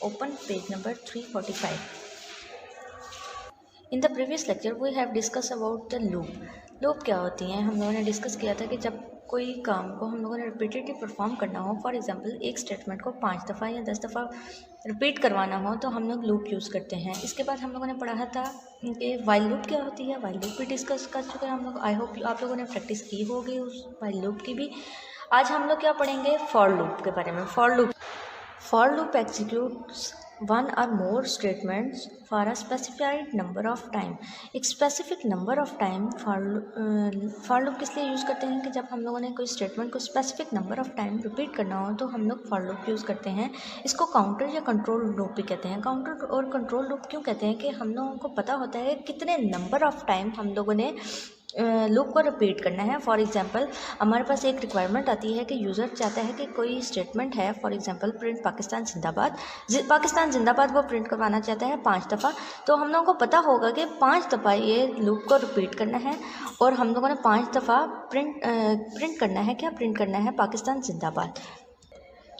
Open page number 345. In the previous lecture we have discussed about the loop. Loop क्या होती हैं हम लोगों ने डिस्कस किया था कि जब कोई काम को हम लोगों ने रिपीटेडली परफॉर्म करना हो, फॉर एग्जांपल एक स्टेटमेंट को 5 दफ़ा या 10 दफ़ा रिपीट करवाना हो तो हम लोग लूप यूज़ करते हैं। इसके बाद हम लोगों ने पढ़ा था कि वाइल लूप क्या होती है, वाइल लूप भी डिस्कस कर चुके हैं हम लोग। आई होप आप लोगों ने प्रैक्टिस की होगी उस वाइल लूप की भी। आज हम लोग क्या पढ़ेंगे, फॉर लूप के बारे में। For loop executes one or more statements for a specified number of time. एक specific number of time for loop किस लिए यूज़ करते हैं कि जब हम लोगों ने कोई स्टेटमेंट को specific number of time repeat करना हो तो हम लोग for loop यूज़ करते हैं। इसको काउंटर या कंट्रोल लूप भी कहते हैं। काउंटर और कंट्रोल लूप क्यों कहते हैं कि हम लोगों को पता होता है कितने नंबर ऑफ टाइम हम लोगों ने लूप को रिपीट करना है। फॉर एग्जांपल हमारे पास एक रिक्वायरमेंट आती है कि यूज़र चाहता है कि कोई स्टेटमेंट है, फॉर एग्जांपल प्रिंट पाकिस्तान जिंदाबाद, पाकिस्तान जिंदाबाद वो प्रिंट करवाना चाहता है 5 दफ़ा। तो हम लोगों को पता होगा कि 5 दफ़ा ये लूप को रिपीट करना है और हम लोगों ने 5 दफ़ा प्रिंट करना है, क्या प्रिंट करना है, पाकिस्तान जिंदाबाद।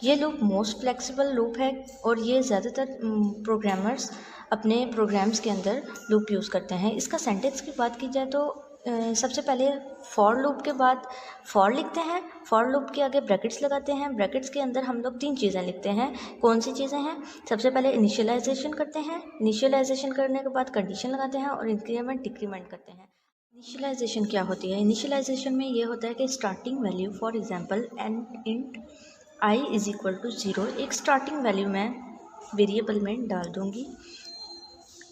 ये लूप मोस्ट फ्लेक्सिबल लूप है और ये ज़्यादातर प्रोग्रामर्स अपने प्रोग्राम्स के अंदर लूप यूज़ करते हैं। इसका सेंटेंस की बात की जाए तो सबसे पहले फॉर लूप के बाद फॉर लिखते हैं, फॉर लूप के आगे ब्रैकेट्स लगाते हैं। ब्रैकेट्स के अंदर हम लोग 3 चीज़ें लिखते हैं। कौन सी चीज़ें हैं? सबसे पहले इनिशियलाइजेशन करते हैं, इनिशियलाइजेशन करने के बाद कंडीशन लगाते हैं और इंक्रीमेंट डिक्रीमेंट करते हैं। इनिशियलाइजेशन क्या होती है? इनिशियलाइजेशन में ये होता है कि starting value, for example int i is equal to 0, एक स्टार्टिंग वैल्यू मैं वेरिएबल में डाल दूँगी।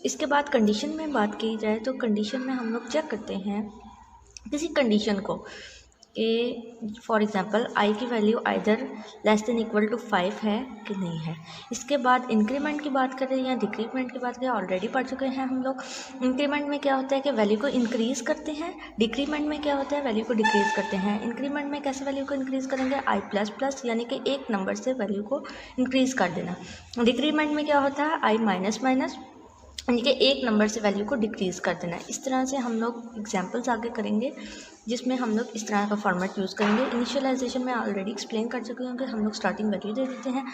इसके बाद कंडीशन में बात की जाए तो कंडीशन में हम लोग चेक करते हैं किसी कंडीशन को कि फॉर एग्जांपल i की value either less than equal to 5 है कि नहीं है। इसके बाद इंक्रीमेंट की बात करें या डिक्रीमेंट की बात करें, ऑलरेडी पढ़ चुके हैं हम लोग। इंक्रीमेंट में क्या होता है कि वैल्यू को इंक्रीज़ करते हैं, डिक्रीमेंट में क्या होता है वैल्यू को डिक्रीज़ करते हैं। इंक्रीमेंट में कैसे वैल्यू को इंक्रीज़ करेंगे, i++ यानी कि एक नंबर से वैल्यू को इंक्रीज़ कर देना। डिक्रीमेंट में क्या होता है i-, यानी कि एक नंबर से वैल्यू को डिक्रीज़ कर देना। इस तरह से हम लोग एग्जांपल्स आगे करेंगे जिसमें हम लोग इस तरह का फॉर्मेट यूज़ करेंगे। इनिशियलाइजेशन में ऑलरेडी एक्सप्लेन कर चुके हैं कि हम लोग स्टार्टिंग वैल्यू दे देते हैं।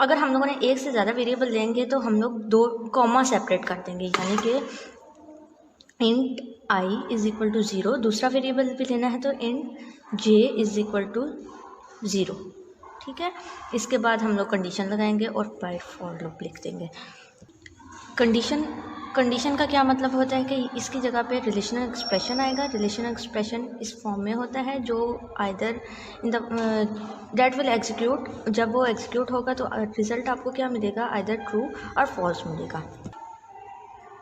अगर हम लोगों ने एक से ज़्यादा वेरिएबल लेंगे तो हम लोग 2 कॉमा सेपरेट कर देंगे, यानी कि int i is equal to 0, दूसरा वेरिएबल भी लेना है तो int j is equal to 0, ठीक है। इसके बाद हम लोग कंडीशन लगाएंगे और बाय फॉर लूप लिख देंगे। कंडीशन का क्या मतलब होता है कि इसकी जगह पे रिलेशनल एक्सप्रेशन आएगा। रिलेशनल एक्सप्रेशन इस फॉर्म में होता है जो either in the that will execute, जब वो एग्जीक्यूट होगा तो रिज़ल्ट आपको क्या मिलेगा, आइदर ट्रू और फॉल्स मिलेगा।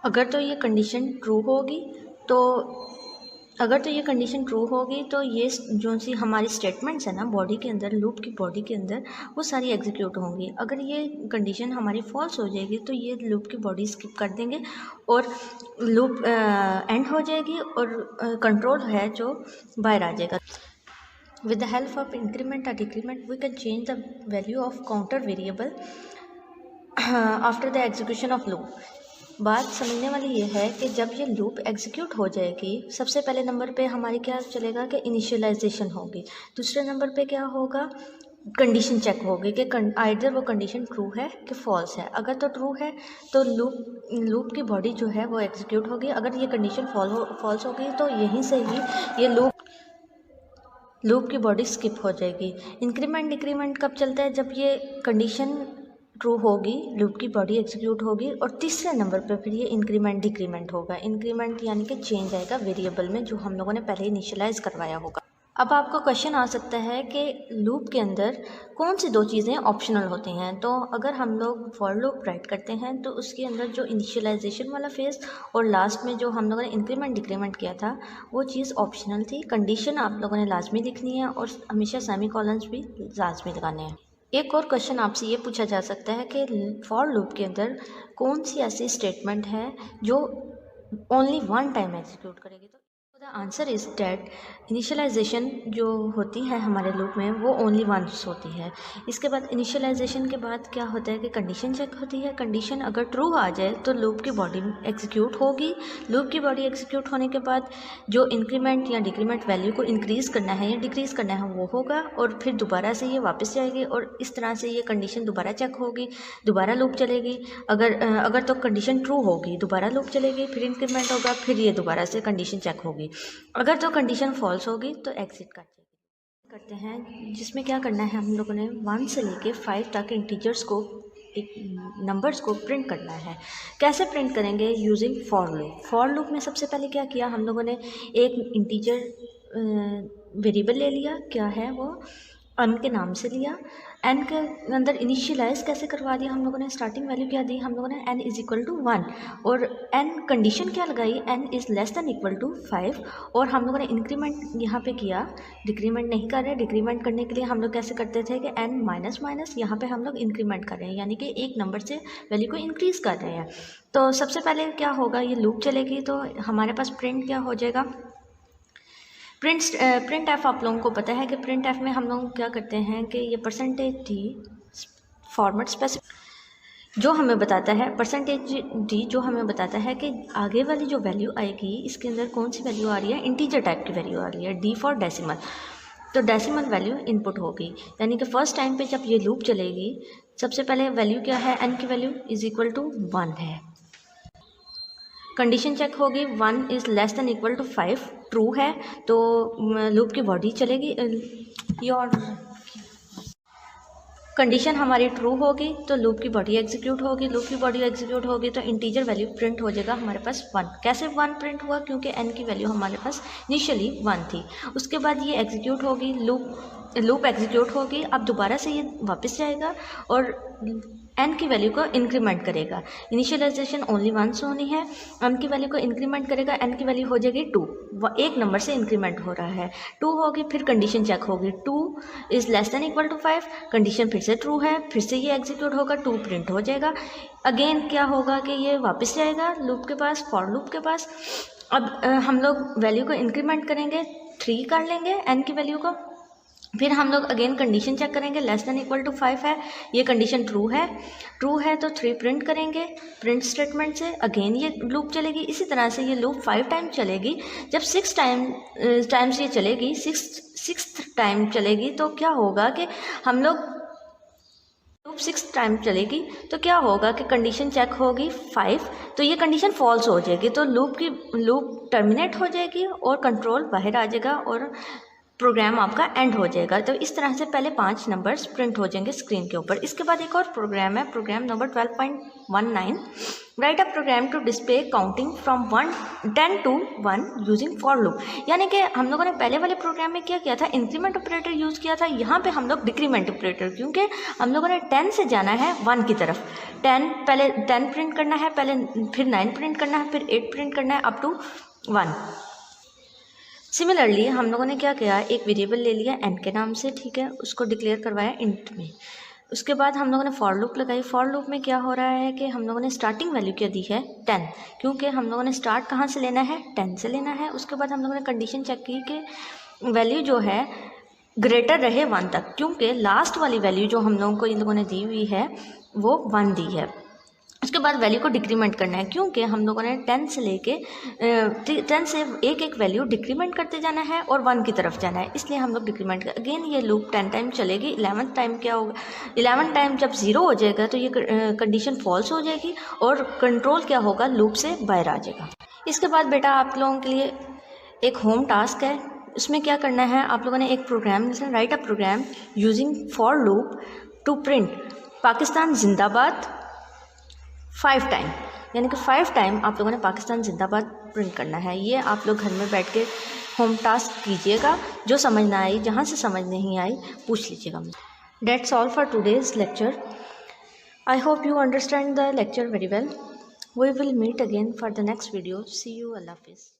अगर तो ये कंडीशन ट्रू होगी तो ये जो सी हमारी स्टेटमेंट्स है ना बॉडी के अंदर, लूप की बॉडी के अंदर, वो सारी एग्जीक्यूट होंगी। अगर ये कंडीशन हमारी फॉल्स हो जाएगी तो ये लूप की बॉडी स्किप कर देंगे और लूप एंड हो जाएगी और कंट्रोल है जो बाहर आ जाएगा। With the help of increment और decrement we can change the value of counter variable after the execution of loop. बात समझने वाली ये है कि जब ये लूप एग्जीक्यूट हो जाएगी, सबसे पहले नंबर पे हमारी क्या चलेगा कि इनिशियलाइजेशन होगी, दूसरे नंबर पे क्या होगा, कंडीशन चेक होगी कि आइदर वो कंडीशन ट्रू है कि फॉल्स है। अगर तो ट्रू है तो लूप की बॉडी जो है वो एग्जीक्यूट होगी। अगर ये कंडीशन फॉल्स होगी तो यहीं से ही ये लूप की बॉडी स्किप हो जाएगी। इंक्रीमेंट डिक्रीमेंट कब चलता है, जब ये कंडीशन ट्रू होगी, लूप की बॉडी एग्जीक्यूट होगी और तीसरे नंबर पर फिर ये इंक्रीमेंट डिक्रीमेंट होगा। इंक्रीमेंट यानी कि चेंज आएगा वेरिएबल में जो हम लोगों ने पहले इनिशियलाइज करवाया होगा। अब आपको क्वेश्चन आ सकता है कि लूप के अंदर कौन सी 2 चीज़ें ऑप्शनल होती हैं। तो अगर हम लोग फॉर लूप राइट करते हैं तो उसके अंदर जो इनिशियलाइजेशन वाला फेज़ और लास्ट में जो हम लोगों ने इंक्रीमेंट डिक्रीमेंट किया था वो चीज़ ऑप्शनल थी। कंडीशन आप लोगों ने लाजमी लिखनी है और हमेशा सेमीकोलंस भी लाजमी लगाने हैं। एक और क्वेश्चन आपसे ये पूछा जा सकता है कि फॉर लूप के अंदर कौन सी ऐसी स्टेटमेंट है जो ओनली 1 टाइम एग्जीक्यूट करेगी। तो the answer is that initialization जो होती है हमारे लूप में वो ओनली वंस होती है। इसके बाद इनिशियलाइजेशन के बाद क्या होता है कि कंडीशन चेक होती है। कंडीशन अगर ट्रू आ जाए तो लूप की बॉडी एग्जीक्यूट होगी। लूप की बॉडी एग्जीक्यूट होने के बाद जो इंक्रीमेंट या डिक्रीमेंट वैल्यू को इंक्रीज़ करना है या डिक्रीज़ करना है वो होगा, और फिर दोबारा से ये वापस जाएगी और इस तरह से ये कंडीशन दोबारा चेक होगी, दोबारा लूप चलेगी। अगर तो कंडीशन ट्रू होगी दोबारा लूप चलेगी, फिर इंक्रीमेंट होगा, फिर ये दोबारा से कंडीशन चेक होगी। अगर तो कंडीशन फॉल्स होगी तो एग्जिट करते हैं, जिसमें क्या करना है हम लोगों ने 1 से लेके 5 तक इंटीजर्स को, एक नंबर्स को प्रिंट करना है। कैसे प्रिंट करेंगे? Using for loop. For loop में सबसे पहले क्या किया हम लोगों ने, एक इंटीजर वेरिएबल ले लिया, क्या है वो, n के नाम से लिया। n के अंदर इनिशियलाइज कैसे करवा दिया हम लोगों ने, स्टार्टिंग वैल्यू क्या दी हम लोगों ने, n इज इक्वल टू 1, और n कंडीशन क्या लगाई, n is less than equal to 5, और हम लोगों ने इंक्रीमेंट यहाँ पे किया, डिक्रीमेंट नहीं कर रहे। डिक्रीमेंट करने के लिए हम लोग कैसे करते थे कि n माइनस माइनस, यहाँ पे हम लोग इंक्रीमेंट कर रहे हैं, यानी कि एक नंबर से वैल्यू को इंक्रीज़ कर रहे हैं। तो सबसे पहले क्या होगा, ये लूप चलेगी तो हमारे पास प्रिंट क्या हो जाएगा, प्रिंट एफ। आप लोगों को पता है कि प्रिंट एफ में हम लोग क्या करते हैं कि ये %d फॉर्मेट स्पेसिफिक जो हमें बताता है, %d जो हमें बताता है कि आगे वाली जो वैल्यू आएगी इसके अंदर कौन सी वैल्यू आ रही है, इंटीजर टाइप की वैल्यू आ रही है, d फॉर डेसिमल। तो डेसिमल वैल्यू इनपुट होगी, यानी कि फर्स्ट टाइम पे जब ये लूप चलेगी सबसे पहले वैल्यू क्या है, n की वैल्यू इज इक्वल टू 1 है। कंडीशन चेक होगी, 1 is less than equal to 5, true है तो लूप की बॉडी चलेगी। योर कंडीशन हमारी ट्रू होगी तो लूप की बॉडी एग्जीक्यूट होगी। लूप की बॉडी एग्जीक्यूट होगी तो इंटीजर वैल्यू प्रिंट हो जाएगा हमारे पास 1। कैसे 1 प्रिंट हुआ, क्योंकि n की वैल्यू हमारे पास इनिशियली 1 थी। उसके बाद ये एग्जीक्यूट होगी, लूप एग्जीक्यूट होगी। अब दोबारा से ये वापस जाएगा और n की वैल्यू को इंक्रीमेंट करेगा। इनिशियलाइजेशन ओनली वंस होनी है। n की वैल्यू को इंक्रीमेंट करेगा, n की वैल्यू हो जाएगी 2, एक नंबर से इंक्रीमेंट हो रहा है, 2 होगी। फिर कंडीशन चेक होगी, 2 is less than equal to 5, condition फिर से ट्रू है, फिर से ये एग्जीक्यूट होगा, 2 प्रिंट हो जाएगा। अगेन क्या होगा कि ये वापस जाएगा लूप के पास, फॉर लूप के पास। अब हम लोग वैल्यू को इंक्रीमेंट करेंगे, 3 कर लेंगे n की वैल्यू को। फिर हम लोग अगेन कंडीशन चेक करेंगे, लेस दैन इक्वल टू 5 है, ये कंडीशन ट्रू है तो 3 प्रिंट करेंगे प्रिंट स्टेटमेंट से। अगेन ये लूप चलेगी, इसी तरह से ये लूप 5 टाइम चलेगी। जब 6 टाइम्स ये चलेगी, 6th टाइम चलेगी तो क्या होगा कि हम लोग लूप 6 टाइम चलेगी तो क्या होगा कि कंडीशन चेक होगी 5, तो ये कंडीशन फॉल्स हो जाएगी, तो लूप टर्मिनेट हो जाएगी और कंट्रोल बाहर आ जाएगा और प्रोग्राम आपका एंड हो जाएगा। तो इस तरह से पहले 5 नंबर्स प्रिंट हो जाएंगे स्क्रीन के ऊपर। इसके बाद एक और प्रोग्राम है, program number 12.19, write a program to display counting from 10 to 1 using for loop. यानी कि हम लोगों ने पहले वाले प्रोग्राम में क्या किया था, इंक्रीमेंट ऑपरेटर यूज़ किया था, यहाँ पे हम लोग डिक्रीमेंट ऑपरेटर, क्योंकि हम लोगों ने 10 से जाना है 1 की तरफ। 10 पहले 10 प्रिंट करना है पहले, फिर 9 प्रिंट करना है, फिर 8 प्रिंट करना है अप टू 1। सिमिलरली हम लोगों ने क्या किया, एक वेरिएबल ले लिया n के नाम से, ठीक है, उसको डिक्लेयर करवाया इंट में। उसके बाद हम लोगों ने फॉर लूप लगाई। फॉर लूप में क्या हो रहा है कि हम लोगों ने स्टार्टिंग वैल्यू क्या दी है 10, क्योंकि हम लोगों ने स्टार्ट कहाँ से लेना है, 10 से लेना है। उसके बाद हम लोगों ने कंडीशन चेक की कि वैल्यू जो है ग्रेटर रहे 1 तक, क्योंकि लास्ट वाली वैल्यू जो हम लोगों को इन लोगों ने दी हुई है वो 1 दी है। उसके बाद वैल्यू को डिक्रीमेंट करना है, क्योंकि हम लोगों ने 10 से लेके 10 से एक वैल्यू डिक्रीमेंट करते जाना है और 1 की तरफ जाना है, इसलिए हम लोग डिक्रीमेंट कर। अगेन ये लूप 10 टाइम चलेगी। 11th टाइम क्या होगा, 11 टाइम जब 0 हो जाएगा तो ये कंडीशन फॉल्स हो जाएगी और कंट्रोल क्या होगा, लूप से बाहर आ जाएगा। इसके बाद बेटा आप लोगों के लिए एक होम टास्क है, उसमें क्या करना है, आप लोगों ने एक program, write a program using for loop to print Pakistan जिंदाबाद 5 टाइम, यानी कि 5 टाइम आप लोगों ने पाकिस्तान जिंदाबाद प्रिंट करना है। ये आप लोग घर में बैठ के होम टास्क कीजिएगा, जो समझ ना आई, जहाँ से समझ नहीं आई पूछ लीजिएगा। That's all for today's lecture. I hope you understand the lecture very well. We will meet again for the next video. See you. Allah Hafiz.